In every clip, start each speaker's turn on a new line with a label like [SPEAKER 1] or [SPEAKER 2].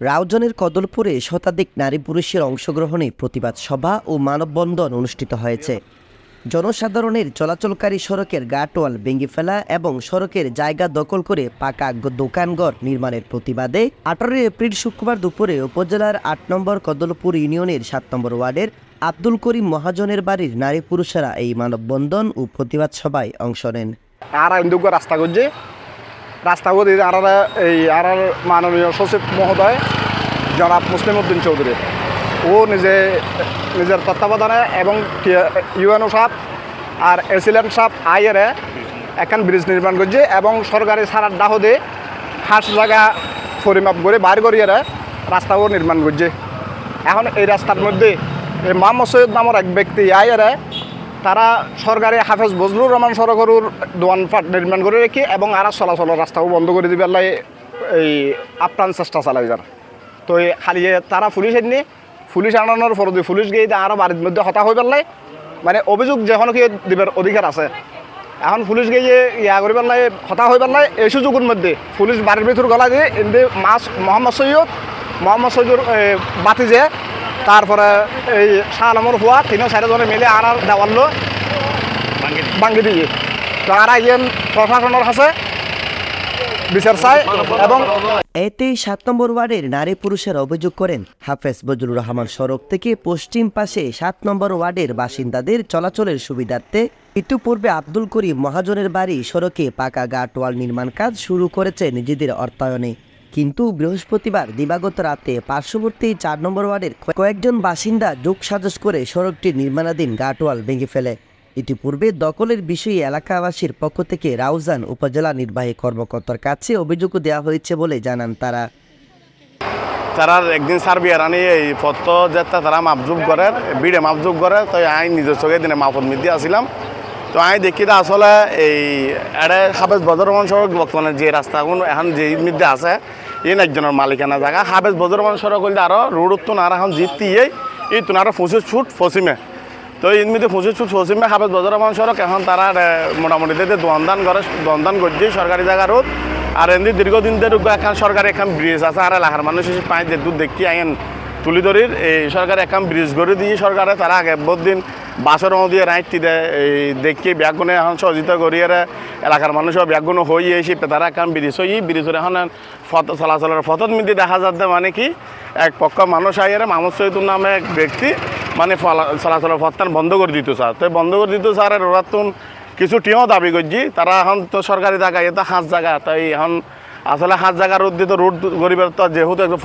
[SPEAKER 1] রাউজানের কদলপুরে শতাধিক নারী পুরুষের অংশগ্রহণে প্রতিবাদ সভা ও মানববন্ধন অনুষ্ঠিত হয়েছে। জনসাধারণের চলাচলকারী সড়কের গাটওয়াল ভেঙে ফেলা এবং সড়কের জায়গা দখল করে পাকা দোকানঘর নির্মাণের প্রতিবাদে 18 এপ্রিল শুক্রবার দুপুরে উপজেলার 8 নম্বর কদলপুর ইউনিয়নের 7 নম্বর ওয়ার্ডের আব্দুল করিম মহাজনের বাড়ির নারী পুরুষেরা এই মানববন্ধন ও প্রতিবাদ সভায় অংশ নেন।
[SPEAKER 2] রাস্তা করে আর মাননীয় সচিব মহোদয় জনাব মুসলিম উদ্দিন চৌধুরী ও নিজের তত্ত্বাবধানে এবং ইউএনও সাহেব আর এসিলেন্ট সাহেব আইয়ারে এখন ব্রিজ নির্মাণ করছে এবং সরকারি সারার দাহদে হাঁস জায়গা পরিমাপ করে বাইর করিয়ে রাস্তাও নির্মাণ করছে। এখন এই রাস্তার মধ্যে এই মোহাম্মদ সৈয়দ নামের এক ব্যক্তি আইয়ারে তারা সরকারি হাফেজ বজলুর রহমান সড়কের দোকানপাট নির্মাণ করে রেখে এবং আর চলাচলের রাস্তাও বন্ধ করে দিবে এই আপ্রাণ চেষ্টা চালাই যারা। তো খালি তারা পুলিশ আনানোর পর পুলিশ গিয়ে আরও বাড়ির মধ্যে হতা হয়ে পেলাই মানে অভিযোগ যেখন কি দিবার অধিকার আছে। এখন পুলিশ গিয়ে করে পেলাই হতা হয়ে পেলাই এই সুযোগের মধ্যে পুলিশ বাড়ির ভিতর গলা দিয়ে এমনি মোহাম্মদ সৈয়দ বাতি যে তারপরে এই শাহ আলমর হওয়া 3-4 জনে মিলে আর দেওয়াল্লো ভাঙ্গি দিয়ে তো আর প্রশাসনের কাছে বিচার চাই। এবং
[SPEAKER 1] এতে 7 নম্বর ওয়ার্ডের নারী পুরুষের অভিযোগ করেন হাফেজ বজলুর রহমান সড়ক থেকে পশ্চিম পাশে 7 নম্বর ওয়ার্ডের বাসিন্দাদের চলাচলের সুবিধার্থে ইতিপূর্বে আব্দুল করিম মহাজনের বাড়ি সড়কে পাকা গাটওয়াল নির্মাণ কাজ শুরু করেছে নিজেদের অর্থায়নে। কিন্তু বৃহস্পতিবার দিবাগত রাতে পার্শ্ববর্তী 4 নম্বর ওয়ার্ডের কয়েকজন বাসিন্দা যোগসাজশ করে সড়কটির নির্মাণাধীন গাটওয়াল ভেঙে ফেলে। ইতিপূর্বে দখলের বিষয়ে এলাকাবাসীর পক্ষ থেকে রাউজান উপজেলা নির্বাহী কর্মকর্তার কাছে অভিযোগ দেওয়া হয়েছে বলে জানান তারা।
[SPEAKER 3] তারা একদিন সার্বিয়ার আনি এই পত্র যেটা তারা মাপজুব করে বিড়ে মাপজুব করে তো আই নিজের চোখে দিনে মাপত মিদি আসছিলাম। তো আমি দেখি আসলে এই এড়ে হাফেজ বজর রহমান সড়ক বর্তমানে যে রাস্তাগুলো এখন যে মধ্যে আছে এই একজনের মালিকানা জায়গা হাফেজ বজর রহমান সড়ক হইলে আরও রোড উত্তন আর এখন জিতিয়েই এই তুন আরও 25 ফুট পশ্চিমে তো এর মধ্যে 25 ফুট পশ্চিমে হাফেজ বজর রহমান সড়ক এখন তারা মোটামুটি দন্দান করছে সরকারি জায়গা রোড আর এমনি দীর্ঘদিন ধরে এখন সরকারি এখন ব্রিজ আছে আর এলাকার মানুষ এসে পাঁচ দূর দেখি আইন তুলি ধরির এই সরকার এখন ব্রিজ করে দিয়ে সরকারে তারা আগে বহুদিন বাসর দিয়ে রাইটটি দেয় এই দেখি ব্যাগগুনে এখন সহযোগিতা করিয়ে এলাকার মানুষও ব্যাগগুলো হয়ে এসে তারা এখন ব্রিজ হয়ে ব্রিজের এখন চলাচলের ফটোর মধ্যে দেখা যাচ্ছে মানে কি এক পক্ষ মানুষ আইয়ারে মোহাম্মদ সৈয়দুর নামে এক ব্যক্তি মানে চলাচলের পথটা বন্ধ করে দিত স্যার তো বন্ধ করে দিত স্যার ওরাতুন কিছু টিমও দাবি করছি তারা এখন তো সরকারি জায়গায় এটা 5 জায়গা তাই এখন আসলে 5 জায়গার রোড দিয়ে তো রোড গরিবের তো যেহেতু একটু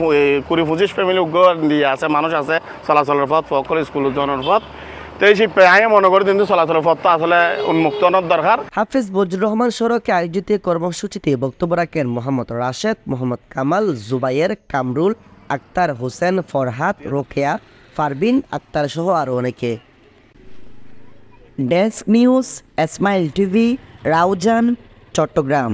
[SPEAKER 3] 20-25 ফ্যামিলি দিয়ে আছে মানুষ আছে চলাচলের পথ পক্ষ স্কুল জনের পথ তো এই প্রায় মনে করি কিন্তু চলাচলের পথ তো আসলে উন্মুক্ত দরকার।
[SPEAKER 1] হাফেজ বজলুর রহমান সড়কে আয়োজিত কর্মসূচিতে বক্তব্য রাখেন মোহাম্মদ রাশেদ, মোহাম্মদ কামাল, জুবাইর, কামরুল, আক্তার হোসেন, ফরহাদ, রোকেয়া, ফারবিন আক্তার সহ আরও অনেকে। Desk news, smile TV, Raozan, Chittagong.